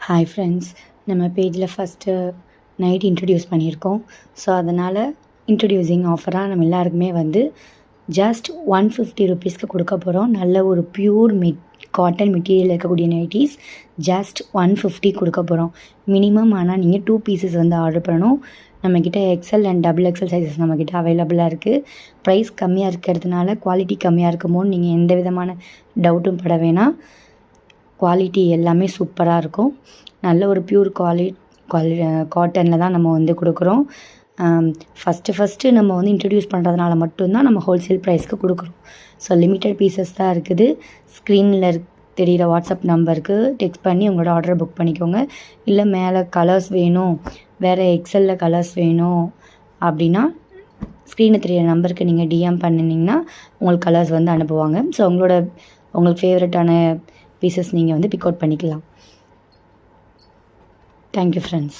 Hi friends, நம்ம பேஜில் first night introduce பண்ணியிருக்கோம். ஸோ அதனால் இன்ட்ரடியூசிங் ஆஃபராக நம்ம எல்லாருக்குமே வந்து ஜஸ்ட் 150 ருபீஸ்க்கு கொடுக்க போகிறோம். நல்ல ஒரு பியூர் காட்டன் மெட்டீரியல் இருக்கக்கூடிய நைட்டிஸ் ஜஸ்ட் 150 கொடுக்க போகிறோம் மினிமம். ஆனால் நீங்கள் 2 பீசஸ் வந்து ஆர்டர் பண்ணணும். நம்மக்கிட்ட XL and double XL sizes நம்மக்கிட்ட அவைலபிளாக இருக்குது. ப்ரைஸ் கம்மியாக இருக்கிறதுனால குவாலிட்டி கம்மியாக இருக்குமோன்னு நீங்கள் எந்த விதமான டவுட்டும் பட வேணாம். குவாலிட்டி எல்லாமே சூப்பராக இருக்கும். நல்ல ஒரு பியூர் காட்டனில் தான் நம்ம வந்து கொடுக்குறோம். ஃபஸ்ட்டு நம்ம வந்து இன்ட்ரடியூஸ் பண்ணுறதுனால மட்டும்தான் நம்ம ஹோல்சேல் ப்ரைஸ்க்கு கொடுக்குறோம். ஸோ லிமிட்டட் பீசஸ் தான் இருக்குது. ஸ்க்ரீனில் தெரிகிற வாட்ஸ்அப் நம்பருக்கு டெக்ஸ்ட் பண்ணி உங்களோட ஆர்டரை புக் பண்ணிக்கோங்க. இல்லை மேலே கலர்ஸ் வேணும், வேறு எக்ஸலில் கலர்ஸ் வேணும் அப்படின்னா ஸ்க்ரீனில் தெரிகிற நம்பருக்கு நீங்கள் டிஎம் பண்ணினீங்கன்னா உங்களுக்கு கலர்ஸ் வந்து அனுப்புவாங்க. ஸோ உங்களுக்கு ஃபேவரட்டான பீசஸ் நீங்கள் வந்து பிக் அவுட் பண்ணிக்கலாம். Thank you friends.